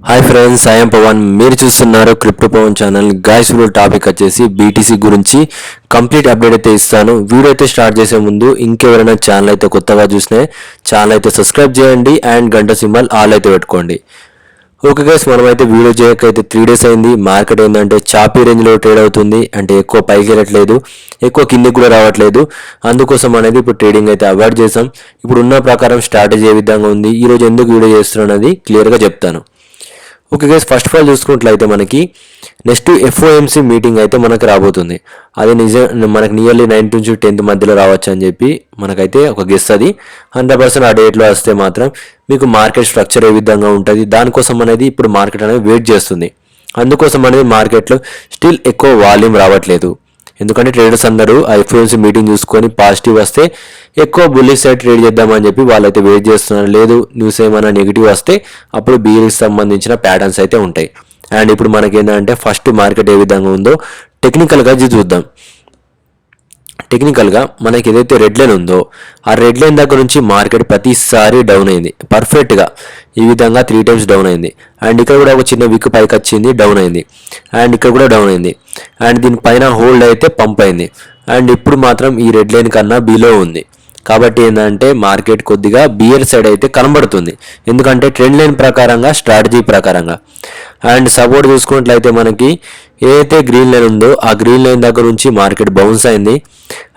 Hi friends, I'm Pavan. మీరు చూస్తున్నారు crypto Pavan channel. Guys, video topic వచ్చేసి బీటీసీ గురించి కంప్లీట్ అప్డేట్ అయితే ఇస్తాను. వీడియో అయితే స్టార్ట్ చేసే ముందు ఇంకెవరైనా ఛానల్ అయితే కొత్తగా చూసినా ఛానల్ అయితే సబ్స్క్రైబ్ చేయండి అండ్ గంట సింబల్ ఆల్ అయితే పెట్టుకోండి. ఓకే గైస్, మనమైతే వీడియో చేయకైతే 3 days అయింది. మార్కెట్ ఏంటంటే చాపీ రేంజ్లో ట్రేడ్ అవుతుంది. అంటే ఎక్కువ పైకి వెళ్ళట్లేదు, ఎక్కువ కిందికి కూడా రావట్లేదు. అందుకోసం అనేది ఇప్పుడు ట్రేడింగ్ అయితే అవాయిడ్ చేసాం. ఇప్పుడు ఉన్న ప్రకారం స్ట్రాటజీ ఏ విధంగా ఉంది, ఈరోజు ఎందుకు వీడియో చేస్తున్నది క్లియర్గా చెప్తాను. Okay guys, first of all చూసుకున్నట్లయితే మనకి నెక్స్ట్ ఎఫ్ఓఎంసీ మీటింగ్ అయితే మనకు రాబోతుంది. అది మనకి నియర్లీ 9th నుంచి 10th మధ్యలో రావచ్చు అని చెప్పి మనకైతే ఒక గెస్. అది 100% ఆ డేట్లో వస్తే మాత్రం మీకు మార్కెట్ స్ట్రక్చర్ ఏ విధంగా ఉంటుంది, దానికోసం అనేది ఇప్పుడు మార్కెట్ అనేది వెయిట్ చేస్తుంది. అందుకోసం అనేది మార్కెట్లో స్టిల్ ఎక్కువ వాల్యూమ్ రావట్లేదు. ఎందుకంటే ట్రేడర్స్ అందరూ ఆ ఎఫ్ఓఎంసీ మీటింగ్ చూసుకొని పాజిటివ్ వస్తే ఎక్కువ బుల్లిష్ సైడ్ ట్రేడ్ చేద్దామని చెప్పి వాళ్ళైతే వెయిట్ చేస్తున్నారు. లేదు న్యూస్ ఏమైనా నెగిటివ్ వస్తే అప్పుడు బీర్కి సంబంధించిన ప్యాటర్న్స్ అయితే ఉంటాయి. అండ్ ఇప్పుడు మనకి ఏంటంటే ఫస్ట్ మార్కెట్ ఏ విధంగా ఉందో టెక్నికల్గా చూద్దాం. టెక్నికల్గా మనకి ఏదైతే రెడ్ లైన్ ఉందో ఆ రెడ్ లైన్ దగ్గర నుంచి మార్కెట్ ప్రతిసారి డౌన్ అయింది. పర్ఫెక్ట్గా ఈ విధంగా 3 times డౌన్ అయింది. అండ్ ఇక్కడ కూడా ఒక చిన్న విక్ పైకి వచ్చింది, డౌన్ అయింది. అండ్ ఇక్కడ కూడా డౌన్ అయింది. అండ్ దీనిపైన హోల్డ్ అయితే పంప్ అయింది. అండ్ ఇప్పుడు మాత్రం ఈ రెడ్ లైన్ కన్నా బిలో ఉంది. కాబట్టి ఏంటంటే మార్కెట్ కొద్దిగా బియర్ సైడ్ అయితే కనబడుతుంది. ఎందుకంటే ట్రెండ్ లైన్ ప్రకారంగా, స్ట్రాటజీ ప్రకారంగా. అండ్ సపోర్ట్ చూసుకున్నట్లయితే మనకి ఏదైతే గ్రీన్ లైన్ ఉందో ఆ గ్రీన్ లైన్ దగ్గర నుంచి మార్కెట్ బౌన్స్ అయింది.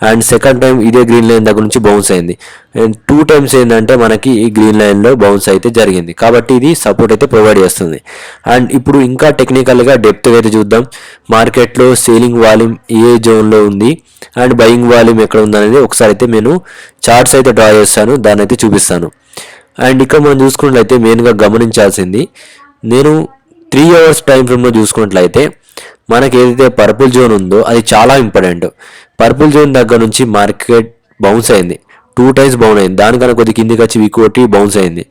అండ్ సెకండ్ టైం ఇదే గ్రీన్ లైన్ దగ్గర నుంచి బౌన్స్ అయింది. అండ్ 2 times ఏంటంటే మనకి ఈ గ్రీన్ లైన్లో బౌన్స్ అయితే జరిగింది. కాబట్టి ఇది సపోర్ట్ అయితే ప్రొవైడ్ చేస్తుంది. అండ్ ఇప్పుడు ఇంకా టెక్నికల్గా డెప్త్గా అయితే చూద్దాం. మార్కెట్లో సేలింగ్ వాల్యూమ్ ఏ జోన్లో ఉంది అండ్ బయింగ్ వాల్యూమ్ ఎక్కడ ఉందనేది ఒకసారి అయితే నేను చార్ట్స్ అయితే డ్రా చేస్తాను, దాన్ని అయితే చూపిస్తాను. అండ్ ఇక్కడ మనం చూసుకున్నట్లయితే మెయిన్గా గమనించాల్సింది, నేను 3 hours టైం ఫ్రేమ్లో చూసుకున్నట్లయితే మనకి ఏదైతే పర్పుల్ జోన్ ఉందో అది చాలా ఇంపార్టెంట్. పర్పుల్ జోన్ దగ్గర నుంచి మార్కెట్ బౌన్స్ అయింది. 2 times బౌన్స్ అయింది. దానికన్నా కొద్ది కిందికి వచ్చి వీకోటి బౌన్స్ అయింది.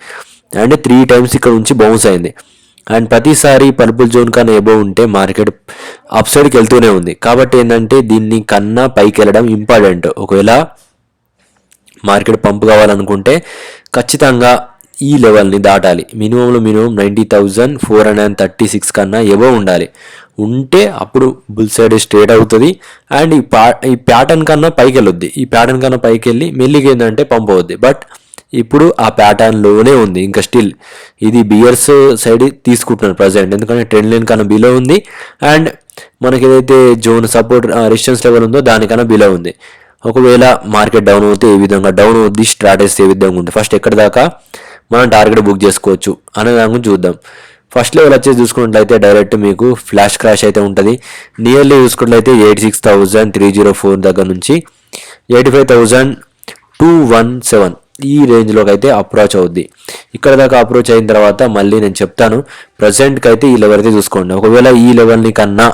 అండ్ 3 times ఇక్కడ నుంచి బౌన్స్ అయింది. అండ్ ప్రతిసారి పర్పుల్ జోన్ కన్నా ఎబోవ్ ఉంటే మార్కెట్ అప్ సైడ్కి వెళ్తూనే ఉంది. కాబట్టి ఏంటంటే దీన్ని కన్నా పైకి వెళ్ళడం ఇంపార్టెంట్. ఒకవేళ మార్కెట్ పంప్ కావాలనుకుంటే ఖచ్చితంగా ఈ లెవెల్ని దాటాలి. మినిమంలో మినిమం 90,436 కన్నా ఎబోవ్ ఉండాలి. ఉంటే అప్పుడు బుల్ సైడ్ స్ట్రేట్ అవుతుంది. అండ్ ఈ ప్యాటర్న్ కన్నా పైకి వెళ్ళొద్ది. ఈ ప్యాటర్న్ కన్నా పైకి వెళ్ళి మెల్లిగా ఏంటంటే పంప్ అవుద్ది. బట్ ఇప్పుడు ఆ ప్యాటర్న్లోనే ఉంది. ఇంకా స్టిల్ ఇది బియర్స్ సైడ్ తీసుకుంటున్నారు ప్రజెంట్. ఎందుకంటే ట్రెండ్ లైన్ కన్నా బిలో ఉంది. అండ్ మనకి ఏదైతే జోన్ సపోర్ట్ రెసిస్టెన్స్ లెవెల్ ఉందో దానికన్నా బిలో ఉంది. ఒకవేళ మార్కెట్ డౌన్ అవుతే ఏ విధంగా డౌన్ అవుద్ది, స్ట్రాటజీ ఏ విధంగా ఉంది, ఫస్ట్ ఎక్కడి దాకా మనం టార్గెట్ బుక్ చేసుకోవచ్చు అనే దాని గురించి చూద్దాం. ఫస్ట్ లెవెల్ వచ్చేసి చూసుకున్నట్లయితే డైరెక్ట్ మీకు ఫ్లాష్ క్రాష్ అయితే ఉంటుంది. నియర్లీ చూసుకున్నట్లయితే 86,304 దగ్గర నుంచి 85,217 ఈ రేంజ్లోకి అయితే అప్రోచ్ అవుద్ది. ఇక్కడ దాకా అప్రోచ్ అయిన తర్వాత మళ్ళీ నేను చెప్తాను. ప్రజెంట్కి అయితే ఈ లెవెల్ అయితే చూసుకోండి. ఒకవేళ ఈ లెవెల్ని కన్నా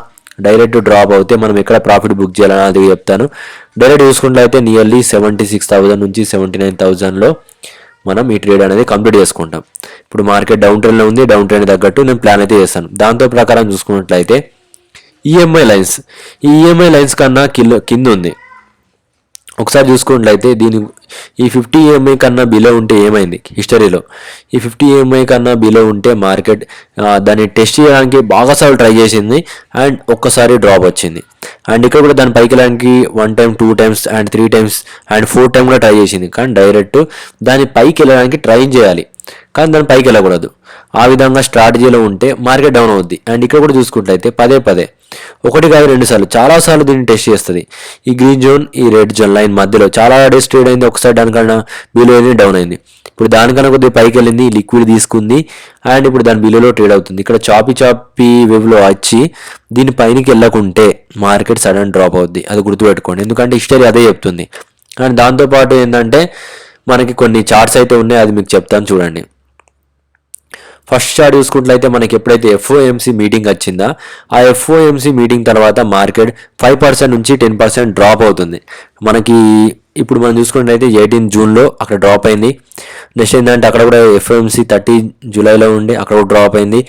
డైరెక్ట్ డ్రాప్ అవుతే మనం ఎక్కడ ప్రాఫిట్ బుక్ చేయాలని అది చెప్తాను. డైరెక్ట్ చూసుకున్నట్లయితే నియర్లీ 76,000 నుంచి 79,000లో మనం ఈ ట్రేడ్ అనేది కంప్లీట్ చేసుకుంటాం. ఇప్పుడు మార్కెట్ డౌన్ ట్రెండ్లో ఉంది. డౌన్ ట్రెండ్ తగ్గట్టు నేను ప్లాన్ అయితే చేస్తాను. దాంతో ప్రకారం చూసుకున్నట్లయితే ఈఎంఐ లైన్స్, ఈ ఈఎంఐ లైన్స్ కన్నా కింద ఉంది. ఒకసారి చూసుకున్నట్లయితే ఈ 50 EMI కన్నా బిలో ఉంటే ఏమైంది హిస్టరీలో, ఈ 50 EMI కన్నా బిలో ఉంటే మార్కెట్ దాన్ని టెస్ట్ చేయడానికి బాగా సార్లు ట్రై చేసింది. అండ్ ఒక్కసారి డ్రాప్ వచ్చింది. అండ్ ఇక్కడ కూడా దాని పైకి వెళ్ళడానికి 1 time 2 times and 3 times and 4 time కూడా ట్రై చేసింది. కానీ డైరెక్ట్ దాని పైకి వెళ్ళడానికి ట్రై చేయాలి, కానీ దాని పైకి వెళ్ళకూడదు. ఆ విధంగా స్ట్రాటజీలో ఉంటే మార్కెట్ డౌన్ అవుద్ది. అండ్ ఇక్కడ కూడా చూసుకున్నట్లయితే పదే ఒకటి కాదు 2 సార్లు చాలాసార్లు దీన్ని టెస్ట్ చేస్తుంది. ఈ గ్రీన్ జోన్, ఈ రెడ్ జోన్ లైన్ మధ్యలో చాలా డేస్ ట్రేడ్ అయింది. ఒకసారి దానికన్నా బిలో అయింది, డౌన్ అయింది. ఇప్పుడు దానికన్నా కొద్దిగా పైకి వెళ్ళింది, లిక్విడ్ తీసుకుంది. అండ్ ఇప్పుడు దాని బిలోలో ట్రేడ్ అవుతుంది. ఇక్కడ చాపీ వేవ్లో వచ్చి దీని పైనకి వెళ్ళకుంటే మార్కెట్ సడన్ డ్రాప్ అవుద్ది. అది గుర్తుపెట్టుకోండి, ఎందుకంటే హిస్టరీ అదే చెప్తుంది. అండ్ దాంతోపాటు ఏంటంటే మనకి కొన్ని చార్ట్స్ అయితే ఉన్నాయి, అది మీకు చెప్తాను చూడండి. ఫస్ట్ చార్ట్ చూసుకున్నట్లయితే మనకి ఎప్పుడైతే ఎఫ్ఓఎంసీ మీటింగ్ వచ్చిందా ఆ ఎఫ్ఓఎంసీ మీటింగ్ తర్వాత మార్కెట్ 5% నుంచి 10% డ్రాప్ అవుతుంది. మనకి ఇప్పుడు మనం చూసుకున్నట్లయితే 18 జూన్లో అక్కడ డ్రాప్ అయింది. నెక్స్ట్ ఏంటంటే అక్కడ కూడా ఎఫ్ఓఎంసీ 30 జూలైలో ఉండి అక్కడ కూడా డ్రాప్ అయింది.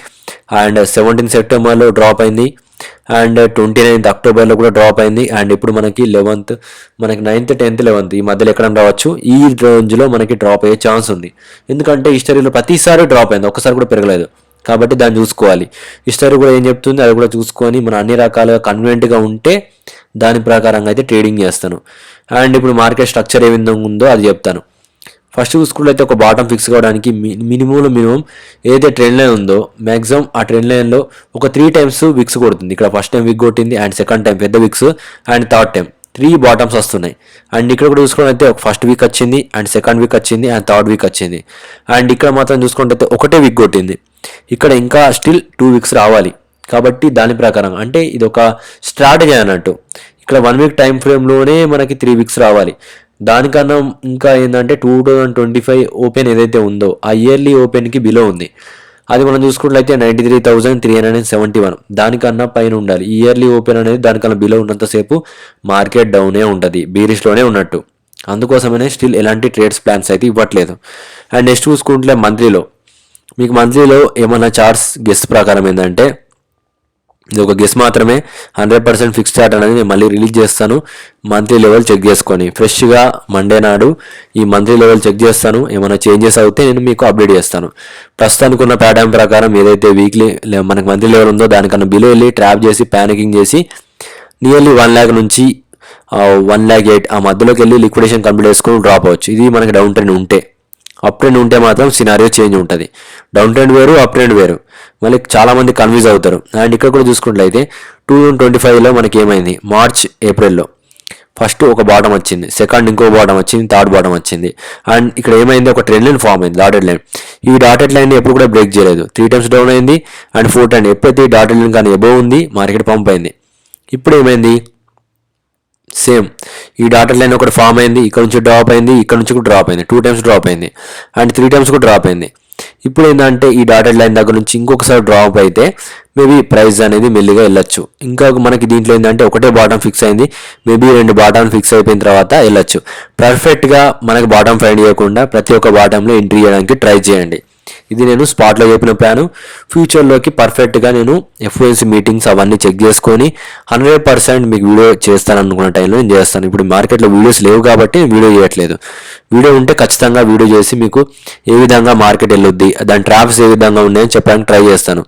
అండ్ 17 సెప్టెంబర్లో డ్రాప్ అయింది. అండ్ 29th అక్టోబర్లో కూడా డ్రాప్ అయింది. అండ్ ఇప్పుడు మనకి 11th, మనకి 9th 10th 11th ఈ మధ్యలో ఎక్కడ రావచ్చు. ఈ రేంజ్లో మనకి డ్రాప్ అయ్యే ఛాన్స్ ఉంది. ఎందుకంటే హిస్టరీలో ప్రతిసారి డ్రాప్ అయింది, ఒక్కసారి కూడా పెరగలేదు. కాబట్టి దాన్ని చూసుకోవాలి. హిస్టరీ కూడా ఏం చెప్తుంది అది కూడా చూసుకొని మనం అన్ని రకాలుగా కన్వీనియంట్గా ఉంటే దాని ప్రకారంగా అయితే ట్రేడింగ్ చేస్తాను. అండ్ ఇప్పుడు మార్కెట్ స్ట్రక్చర్ ఏ విధంగా ఉందో అది చెప్తాను. ఫస్ట్ చూసుకున్నట్లయితే ఒక బాటం ఫిక్స్ కావడానికి మినిమం ఏదైతే ట్రెండ్ లైన్ ఉందో మ్యాక్సిమం ఆ ట్రెండ్ లైన్లో ఒక 3 times విక్స్ కొడుతుంది. ఇక్కడ ఫస్ట్ టైం విక్ కొట్టింది అండ్ సెకండ్ టైం పెద్ద wicks and third time 3 bottoms వస్తున్నాయి. అండ్ ఇక్కడ కూడా చూసుకున్నట్లయితే ఒక ఫస్ట్ వీక్ వచ్చింది అండ్ సెకండ్ వీక్ వచ్చింది అండ్ థర్డ్ వీక్ వచ్చింది. అండ్ ఇక్కడ మాత్రం చూసుకున్నట్లయితే ఒకటే వీక్ కొట్టింది. ఇక్కడ ఇంకా స్టిల్ 2 వీక్స్ రావాలి. కాబట్టి దాని ప్రకారం అంటే ఇది ఒక స్ట్రాటజీ అన్నట్టు. ఇక్కడ 1 వీక్ టైం ఫ్రేమ్లోనే మనకి 3 వీక్స్ రావాలి. దానికన్నా ఇంకా ఏంటంటే 2025 ఓపెన్ ఏదైతే ఉందో ఆ ఇయర్లీ ఓపెన్కి బిలో ఉంది. అది మనం చూసుకున్నట్లయితే 93,371 దానికన్నా పైన ఉండాలి. ఇయర్లీ ఓపెన్ అనేది దానికన్నా బిలో ఉన్నంతసేపు మార్కెట్ డౌనే ఉంటుంది, బీరిష్లోనే ఉన్నట్టు. అందుకోసమనే స్టిల్ ఎలాంటి ట్రేడ్స్ ప్లాన్స్ అయితే ఇవ్వట్లేదు. అండ్ నెక్స్ట్ చూసుకుంటే మంత్లీలో మీకు మంత్లీలో ఏమన్నా చార్ట్స్ గెస్ ప్రకారం ఏంటంటే ఇది ఒక గెస్ మాత్రమే. 100% ఫిక్స్ చార్ట్ అనేది నేను మళ్ళీ రిలీజ్ చేస్తాను. మంత్లీ లెవెల్ చెక్ చేసుకొని ఫ్రెష్గా మండే నాడు ఈ మంత్లీ లెవెల్ చెక్ చేస్తాను. ఏమైనా చేంజెస్ అవుతే నేను మీకు అప్డేట్ చేస్తాను. ప్రస్తుతానికి ఉన్న ప్యాటర్న్ ప్రకారం ఏదైతే వీక్లీ మనకి మంత్లీ లెవెల్ ఉందో దానికన్నా బిలో వెళ్ళి ట్రాప్ చేసి ప్యానికింగ్ చేసి నియర్లీ 1 lakh నుంచి 1,08,000 ఆ మధ్యలోకి వెళ్ళి లిక్విడేషన్ కంప్లీట్ చేసుకొని డ్రాప్ అవ్వచ్చు. ఇది మనకి డౌన్ ట్రెండ్ ఉంటే. అప్ ట్రెండ్ ఉంటే మాత్రం సినారియో చేంజ్ ఉంటుంది. డౌన్ ట్రెండ్ వేరు, అప్ ట్రెండ్ వేరు. మళ్ళీ చాలామంది కన్ఫ్యూజ్ అవుతారు. అండ్ ఇక్కడ కూడా చూసుకున్నట్లయితే 2025లో మనకి ఏమైంది, మార్చ్ ఏప్రిల్లో ఫస్ట్ ఒక బాటం వచ్చింది, సెకండ్ ఇంకో బాటం వచ్చింది, థర్డ్ బాటం వచ్చింది. అండ్ ఇక్కడ ఏమైంది, ఒక ట్రెండ్ లైన్ ఫామ్ అయింది, డాటెడ్ లైన్. ఈ డాటెడ్ లైన్ ఎప్పుడు కూడా బ్రేక్ చేయలేదు. 3 times డౌన్ అయింది అండ్ 4 times ఎప్పుడైతే ఈ డాటెడ్ లైన్ కానీ ఎబోవ్ ఉంది మార్కెట్ పంప్ అయింది. ఇప్పుడు ఏమైంది, సేమ్ ఈ డాటెడ్ లైన్ ఒకటి ఫామ్ అయింది, ఇక్కడ నుంచి డ్రాప్ అయింది, ఇక్కడ నుంచి కూడా డ్రాప్ అయింది, 2 times డ్రాప్ అయింది అండ్ 3 times కూడా డ్రాప్ అయింది. ఇప్పుడు ఏంటంటే ఈ డాటెడ్ లైన్ దగ్గర నుంచి ఇంకొకసారి డ్రాప్ అయితే మేబీ ప్రైస్ అనేది మెల్లిగా వెళ్ళొచ్చు. ఇంకా మనకి దీంట్లో ఏంటంటే ఒకటే బాటం ఫిక్స్ అయింది, మేబీ 2 బాటం ఫిక్స్ అయిపోయిన తర్వాత వెళ్ళొచ్చు. పర్ఫెక్ట్గా మనకి బాటం ఫైండ్ చేయకుండా ప్రతి ఒక్క బాటంలో ఎంట్రీ చేయడానికి ట్రై చేయండి. ఇది నేను స్పాట్లో చెప్పిన ప్లాను. ఫ్యూచర్లోకి పర్ఫెక్ట్గా నేను ఎఫ్ఓఎన్సీ మీటింగ్స్ అవన్నీ చెక్ చేసుకొని 100% మీకు వీడియో చేస్తాను అనుకున్న టైంలో నేను చేస్తాను. ఇప్పుడు మార్కెట్లో వీడియోస్ లేవు కాబట్టి వీడియో చేయట్లేదు. వీడియో ఉంటే ఖచ్చితంగా వీడియో చేసి మీకు ఏ విధంగా మార్కెట్ వెళ్ళొద్ది, దాని ట్రాప్స్ ఏ విధంగా ఉన్నాయని చెప్పడానికి ట్రై చేస్తాను.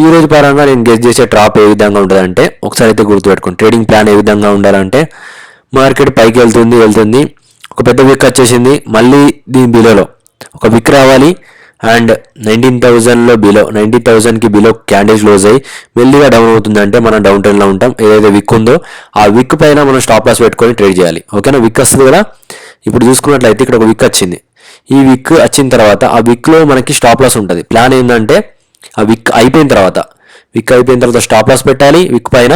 ఈ రోజు పరంగా నేను గెస్ చేసే ట్రాప్ ఏ విధంగా ఉంటుందంటే ఒకసారి అయితే గుర్తుపెట్టుకోండి. ట్రేడింగ్ ప్లాన్ ఏ విధంగా ఉండాలంటే మార్కెట్ పైకి వెళ్తుంది, ఒక పెద్ద విక్ వచ్చేసింది, మళ్ళీ దీని బిలోలో ఒక విక్ రావాలి అండ్ 19,000లో బిలో 90,000కి బిలో క్యాండిల్ క్లోజ్ అయ్యి మెల్లిగా డౌన్ అవుతుందంటే మనం డౌన్ ట్రెండ్లో ఉంటాం. ఏదైతే విక్ ఉందో ఆ విక్ పైన మనం స్టాప్ లాస్ పెట్టుకొని ట్రేడ్ చేయాలి. ఓకేనా, విక్ వస్తుంది కదా. ఇప్పుడు చూసుకున్నట్లయితే ఇక్కడ ఒక విక్ వచ్చింది. ఈ విక్ వచ్చిన తర్వాత ఆ విక్లో మనకి స్టాప్ లాస్ ఉంటుంది. ప్లాన్ ఏంటంటే ఆ విక్ అయిపోయిన తర్వాత స్టాప్ లాస్ పెట్టాలి విక్ పైన.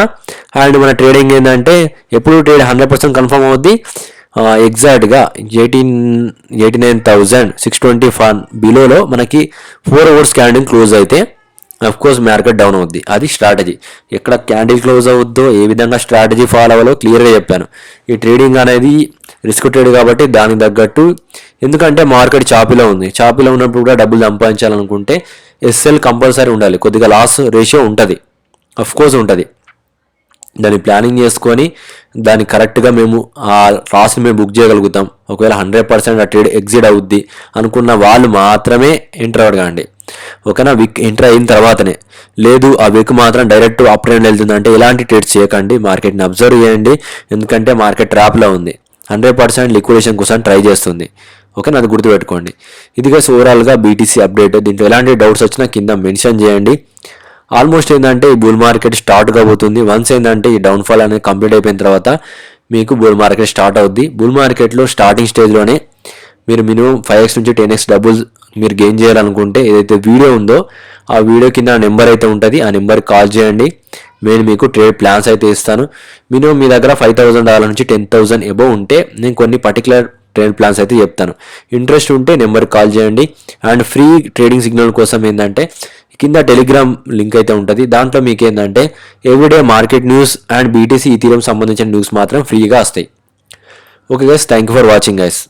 అండ్ మన ట్రేడింగ్ ఏంటంటే ఎప్పుడు ట్రేడ్ 100% కన్ఫర్మ్ అవుద్ది. ఎగ్జాక్ట్గా 89,621 బిలోలో మనకి 4 hours క్యాండిల్ క్లోజ్ అయితే కోర్స్ మార్కెట్ డౌన్ అవుద్ది. అది స్ట్రాటజీ. ఎక్కడ క్యాండిల్ క్లోజ్ అవుద్దో ఏ విధంగా స్ట్రాటజీ ఫాలో అవ్వాలో క్లియర్గా చెప్పాను. ఈ ట్రేడింగ్ అనేది రిస్క్ ట్రేడ్ కాబట్టి దానికి తగ్గట్టు, ఎందుకంటే మార్కెట్ చాపీలో ఉంది. చాపీలో ఉన్నప్పుడు కూడా డబ్బులు సంపాదించాలనుకుంటే ఎస్ఎల్ కంపల్సరీ ఉండాలి. కొద్దిగా లాస్ రేషియో ఉంటుంది, కోర్స్ ఉంటుంది. దాన్ని ప్లానింగ్ చేసుకొని దాన్ని కరెక్ట్గా మేము ఆ లాస్ని మేము బుక్ చేయగలుగుతాం. ఒకవేళ 100% ఆ ట్రేడ్ ఎగ్జిట్ అవుద్ది అనుకున్న వాళ్ళు మాత్రమే ఎంటర్ అవ్వకండి. ఓకేనా, విక్ ఎంటర్ అయిన తర్వాతనే. లేదు ఆ విక్ మాత్రం డైరెక్ట్ అప్ ట్రెండ్ వెళ్తుందంటే ఎలాంటి ట్రేడ్స్ చేయకండి, మార్కెట్ని అబ్జర్వ్ చేయండి. ఎందుకంటే మార్కెట్ ట్రాప్లో ఉంది, 100% లిక్విడేషన్ కోసం ట్రై చేస్తుంది. ఓకేనా, అది గుర్తుపెట్టుకోండి. ఇదిగా ఓవరాల్గా బీటీసీ అప్డేట్. దీంట్లో ఎలాంటి డౌట్స్ వచ్చినా కింద మెన్షన్ చేయండి. ఆల్మోస్ట్ ఏంటంటే ఈ బుల్ మార్కెట్ స్టార్ట్ కాబోతుంది. వన్స్ ఏంటంటే ఈ డౌన్ఫాల్ అనేది కంప్లీట్ అయిపోయిన తర్వాత మీకు బుల్ మార్కెట్ స్టార్ట్ అవుద్ది. బుల్ మార్కెట్లో స్టార్టింగ్ స్టేజ్లోనే మీరు మినిమం 5x నుంచి 10x డబుల్ మీరు గెయిన్ చేయాలనుకుంటే ఏదైతే వీడియో ఉందో ఆ వీడియో కింద నెంబర్ అయితే ఉంటుంది, ఆ నెంబర్కి కాల్ చేయండి. నేను మీకు ట్రేడ్ ప్లాన్స్ అయితే ఇస్తాను. మినిమం మీ దగ్గర $5,000 నుంచి 10,000 అబోవ్ ఉంటే నేను కొన్ని పర్టికులర్ ట్రేడ్ ప్లాన్స్ అయితే చెప్తాను. ఇంట్రెస్ట్ ఉంటే నెంబర్కి కాల్ చేయండి. అండ్ ఫ్రీ ట్రేడింగ్ సిగ్నల్ కోసం ఏంటంటే కింద టెలిగ్రామ్ లింక్ అయితే ఉంటుంది. దాంట్లో మీకు ఏంటంటే everyday market news and BTC Ethereum సంబంధించిన న్యూస్ మాత్రం ఫ్రీగా వస్తాయి. Okay guys, thank you for watching guys.